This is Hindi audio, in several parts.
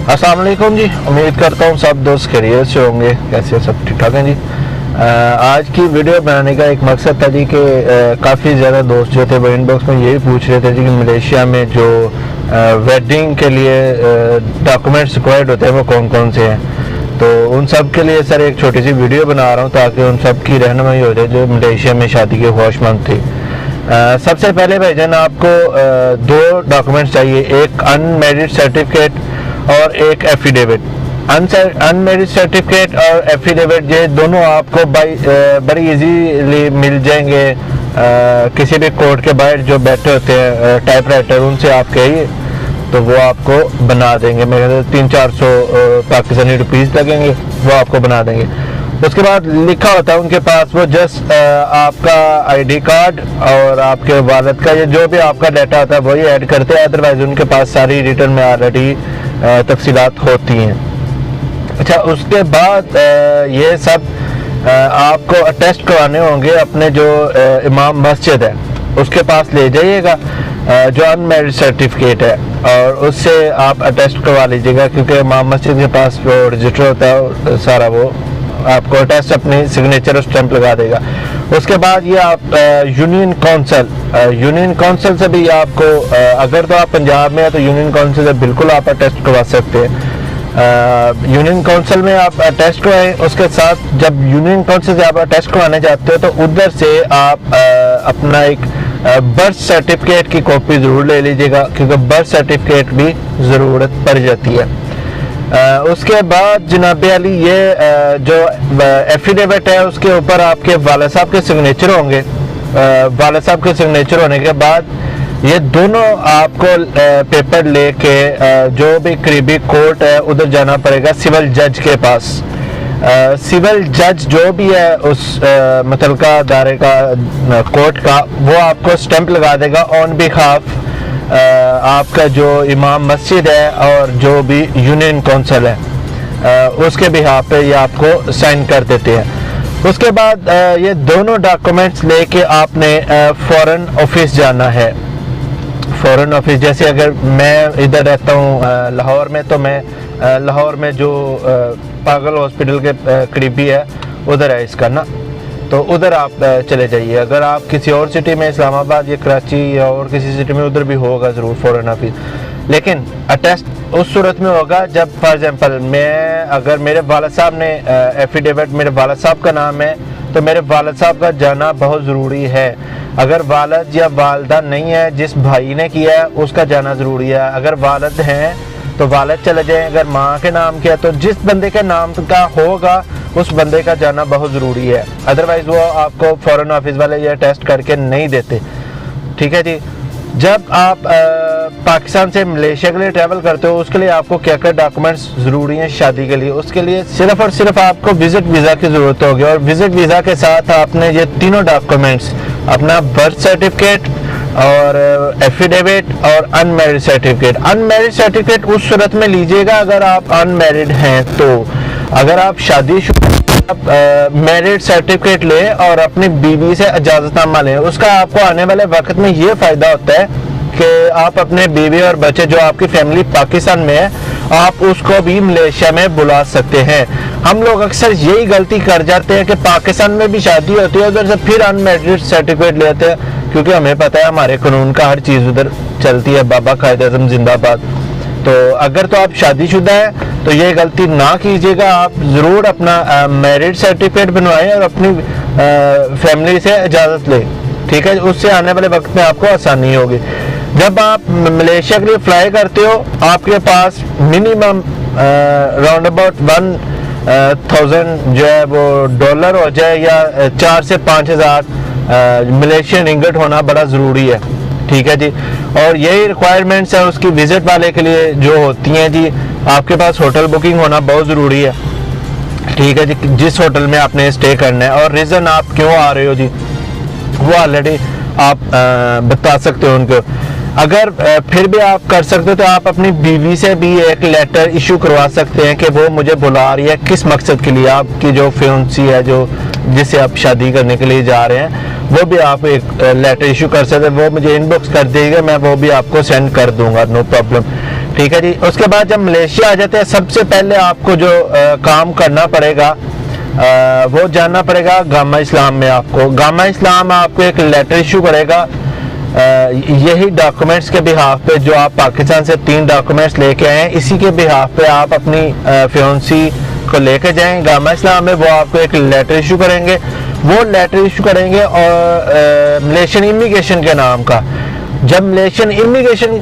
अस्सलाम वालेकुम जी। उम्मीद करता हूँ सब दोस्त खैरियत से होंगे। कैसे सब ठीक ठाक हैं जी। आज की वीडियो बनाने का एक मकसद था जी कि काफ़ी ज़्यादा दोस्त जो थे वो इनबॉक्स में यही पूछ रहे थे जी कि मलेशिया में जो वेडिंग के लिए डॉक्यूमेंट्स रिक्वायर्ड होते हैं वो कौन कौन से हैं। तो उन सब के लिए सर एक छोटी सी वीडियो बना रहा हूँ ताकि उन सब की रहनुमाई हो जाए जो मलेशिया में शादी के ख्वाहिशमंद थे। सबसे पहले भाईजान आपको दो डॉक्यूमेंट्स चाहिए, एक अनमैरिड सर्टिफिकेट और एक एफिडेविट। अनमैरिड सर्टिफिकेट और एफिडेविट ये दोनों आपको बड़ी इजीली मिल जाएंगे किसी भी कोर्ट के बाहर जो बैठे होते हैं टाइप राइटर, उनसे आप कहिए तो वो आपको बना देंगे। मेरे 300-400 पाकिस्तानी रुपीस लगेंगे, वो आपको बना देंगे। उसके बाद लिखा होता है उनके पास वो जस्ट आपका आईडी कार्ड और आपके वालिद का ये जो भी आपका डाटा होता है वही ऐड करते हैं, अदरवाइज उनके पास सारी रिटर्न में ऑलरेडी तफसीलात होती हैं। अच्छा, उसके बाद ये सब आपको अटेस्ट करवाने होंगे अपने जो इमाम मस्जिद है उसके पास ले जाइएगा जो अनमैरिड सर्टिफिकेट है, और उससे आप अटेस्ट करवा लीजिएगा क्योंकि इमाम मस्जिद के पास जो रजिस्टर होता है सारा वो आपको अटेस्ट अपनी सिग्नेचर और स्टैंप लगा देगा। उसके बाद ये आप यूनियन काउंसिल से भी आपको अगर तो आप पंजाब में है तो यूनियन काउंसिल से बिल्कुल आप अटेस्ट करवा सकते हैं। यूनियन काउंसिल में आप अटेस्ट करवाएं। उसके साथ जब यूनियन काउंसिल से आप अटेस्ट करवाने जाते हो तो उधर से आप अपना एक बर्थ सर्टिफिकेट की कॉपी ज़रूर ले लीजिएगा क्योंकि बर्थ सर्टिफिकेट भी ज़रूरत पड़ जाती है। उसके बाद जनाब अली ये जो एफिडेविट है उसके ऊपर आपके वालिद साहब के सिग्नेचर होंगे। वालिद साहब के सिग्नेचर होने के बाद ये दोनों आपको पेपर लेके जो भी करीबी कोर्ट है उधर जाना पड़ेगा सिविल जज के पास। सिविल जज जो भी है उस मुतलका दायरे का कोर्ट का वो आपको स्टैंप लगा देगा ऑन बिहाफ आपका जो इमाम मस्जिद है और जो भी यूनियन काउंसिल है उसके बिहाफ पे ये आपको साइन कर देते हैं। उसके बाद ये दोनों डॉक्यूमेंट्स लेके आपने फॉरेन ऑफिस जाना है। फॉरेन ऑफिस जैसे अगर मैं इधर रहता हूँ लाहौर में तो मैं लाहौर में जो पागल हॉस्पिटल के करीबी है उधर है इसका ना, तो उधर आप चले जाइए। अगर आप किसी और सिटी में इस्लामाबाद या कराची या और किसी सिटी में उधर भी होगा ज़रूर फॉरेन ऑफिस, लेकिन अटेस्ट उस सूरत में होगा जब फॉर एग्जांपल मैं अगर मेरे वालिद साहब ने एफिडेविट मेरे वालिद साहब का नाम है तो मेरे वालिद साहब का जाना बहुत ज़रूरी है। अगर वालिद या वालदा नहीं है, जिस भाई ने किया है उसका जाना ज़रूरी है। अगर वालिद हैं तो वालिद चले जाएँ, अगर माँ के नाम किया तो जिस बंदे के नाम का होगा उस बंदे का जाना बहुत ज़रूरी है, अदरवाइज़ वो आपको फॉरेन ऑफिस वाले ये टेस्ट करके नहीं देते। ठीक है जी। जब आप पाकिस्तान से मलेशिया के लिए ट्रैवल करते हो उसके लिए आपको क्या क्या डॉक्यूमेंट्स ज़रूरी हैं शादी के लिए, उसके लिए सिर्फ और सिर्फ आपको विज़िट वीज़ा की ज़रूरत होगी। और विज़िट वीज़ा के साथ आपने ये तीनों डॉक्यूमेंट्स अपना बर्थ सर्टिफिकेट और एफिडेविट और अनमैरिड सर्टिफिकेट। अनमैरिड सर्टिफिकेट उस सूरत में लीजिएगा अगर आप अनमैरिड हैं तो। अगर आप शादीशुदा मैरिड सर्टिफिकेट लें और अपनी बीवी से इजाज़तनामा लें, उसका आपको आने वाले वक्त में ये फ़ायदा होता है कि आप अपने बीवी और बच्चे जो आपकी फैमिली पाकिस्तान में है आप उसको भी मलेशिया में बुला सकते हैं। हम लोग अक्सर यही गलती कर जाते हैं कि पाकिस्तान में भी शादी होती है उधर से फिर अनमैरिड सर्टिफिकेट लेते हैं क्योंकि हमें पता है हमारे कानून का हर चीज़ उधर चलती है। बाबा कायद आज़म जिंदाबाद। तो अगर तो आप शादीशुदा है तो ये गलती ना कीजिएगा, आप ज़रूर अपना मैरिड सर्टिफिकेट बनवाएं और अपनी फैमिली से इजाज़त लें। ठीक है, उससे आने वाले वक्त में आपको आसानी होगी। जब आप मलेशिया के लिए फ्लाई करते हो आपके पास मिनिमम राउंड अबाउट 1000 जो है वो डॉलर हो जाए या 4 से 5000 मलेशियन रिंगिट होना बड़ा ज़रूरी है। ठीक है जी। और यही रिक्वायरमेंट्स है उसकी विज़िट वाले के लिए जो होती हैं जी। आपके पास होटल बुकिंग होना बहुत ज़रूरी है। ठीक है जी, जिस होटल में आपने स्टे करना है और रीज़न आप क्यों आ रहे हो जी वो ऑलरेडी आप बता सकते हो उनको। अगर फिर भी आप कर सकते हो तो आप अपनी बीवी से भी एक लेटर इशू करवा सकते हैं कि वो मुझे बुला रही है किस मकसद के लिए। आपकी जो फियांसी है जो जिससे आप शादी करने के लिए जा रहे हैं वो भी आप एक लेटर इशू कर सकते हैं। वो मुझे इनबॉक्स कर दीजिएगा, मैं वो भी आपको सेंड कर दूंगा, नो प्रॉब्लम। ठीक है जी। उसके बाद जब मलेशिया आ जाते हैं, सबसे पहले आपको जो काम करना पड़ेगा वो जानना पड़ेगा गामा इस्लाम में। आपको गामा इस्लाम आपको एक लेटर इशू करेगा यही डॉक्यूमेंट्स के बिहाफ पे जो आप पाकिस्तान से 3 डॉक्यूमेंट्स लेके आए हैं, इसी के बिहाफ पे आप अपनी फियोंसी को लेके जाएं गामा इस्लाम में। वो आपको एक लेटर इशू करेंगे, वो लेटर इशू करेंगे और मलेशियन इमिग्रेशन के नाम का। जब मलेशियन इमिग्रेशन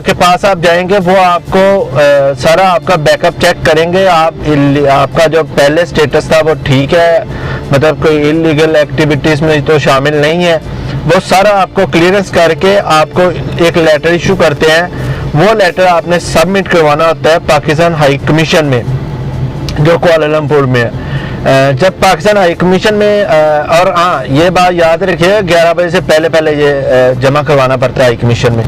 के पास आप जाएंगे, वो आपको सारा आपका बैकअप चेक करेंगे। आपका जो पहले स्टेटस था वो ठीक है, मतलब कोई इलीगल एक्टिविटीज़ में तो शामिल नहीं है, वो सारा आपको क्लियरेंस करके आपको एक लेटर इशू करते हैं। वो लेटर आपने सबमिट करवाना होता है पाकिस्तान हाई कमीशन में, जो कुआलालंपुर में है। जब पाकिस्तान हाई कमीशन में और हाँ, ये बात याद रखिएगा 11 बजे से पहले ये जमा करवाना पड़ता है हाई कमीशन में।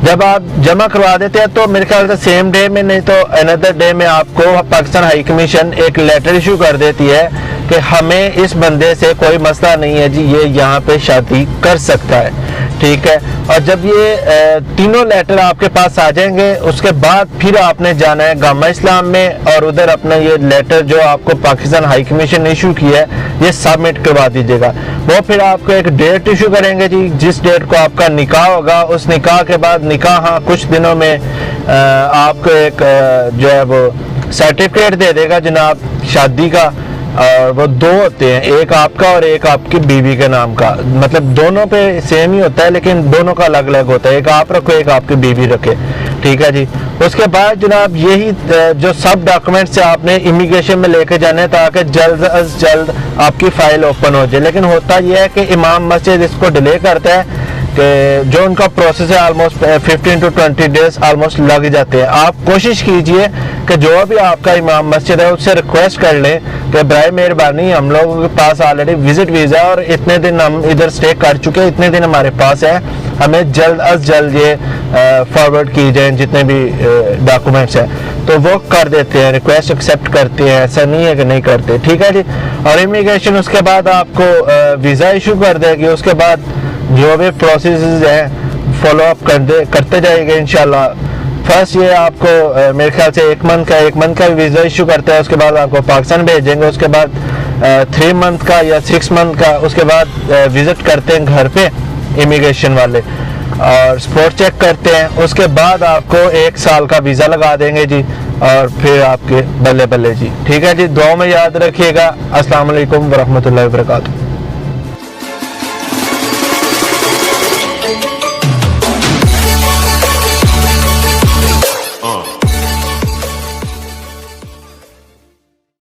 जब आप जमा करवा देते हैं तो मेरे ख्याल से सेम डे में, नहीं तो अनदर डे में, आपको पाकिस्तान हाई कमीशन एक लेटर इशू कर देती है कि हमें इस बंदे से कोई मसला नहीं है जी, ये यहाँ पे शादी कर सकता है, ठीक है। और जब ये तीनों लेटर आपके पास आ जाएंगे, उसके बाद फिर आपने जाना है गामा इस्लाम में और उधर अपना ये लेटर जो आपको पाकिस्तान हाई कमीशन ने इशू किया है, ये सबमिट करवा दीजिएगा। वो फिर आपको एक डेट इशू करेंगे जी, जिस डेट को आपका निकाह होगा। उस निकाह के बाद निकाह, हाँ, कुछ दिनों में आपको एक जो है वो सर्टिफिकेट दे देगा जनाब शादी का। और वो 2 होते हैं, एक आपका और एक आपकी बीवी के नाम का, मतलब दोनों पे सेम ही होता है लेकिन दोनों का अलग अलग होता है। एक आप रखो, एक आपकी बीवी रखे, ठीक है जी। उसके बाद जनाब यही जो सब डॉक्यूमेंट्स आपने इमिग्रेशन में लेके जाने हैं ताकि जल्द अज जल्द आपकी फाइल ओपन हो जाए। लेकिन होता यह है कि इमाम मस्जिद इसको डिले करता है कि जो उनका प्रोसेस है ऑलमोस्ट 15 to 20 डेज ऑलमोस्ट लग जाते हैं। आप कोशिश कीजिए कि जो भी आपका इमाम मस्जिद है उससे रिक्वेस्ट कर लें कि बराए मेहरबानी, हम लोगों के पास ऑलरेडी विजिट वीज़ा और इतने दिन हम इधर स्टे कर चुके हैं, इतने दिन हमारे पास है, हमें जल्द अज जल्द ये फॉरवर्ड की जाए जितने भी डॉक्यूमेंट्स हैं। तो वो कर देते हैं, रिक्वेस्ट एक्सेप्ट करते हैं, ऐसा नहीं है कि नहीं करते, ठीक है जी। और इमिग्रेशन उसके बाद आपको वीज़ा इशू कर देगी। उसके बाद जो भी प्रोसेस हैं फॉलो अप करते जाएंगे इंशाल्लाह। फर्स्ट ये आपको मेरे ख्याल से 1 मंथ का वीज़ा इशू करता है, उसके बाद आपको पाकिस्तान भेजेंगे। उसके बाद 3 मंथ का या 6 मंथ का, उसके बाद विजिट करते हैं घर पे इमिग्रेशन वाले और स्पोर्ट चेक करते हैं। उसके बाद आपको 1 साल का वीज़ा लगा देंगे जी और फिर आपके बल्ले बल्ले जी, ठीक है जी। दुआ में याद रखिएगा। अस्सलाम वालेकुम वरहमतुल्लाहि वबरकातुहू।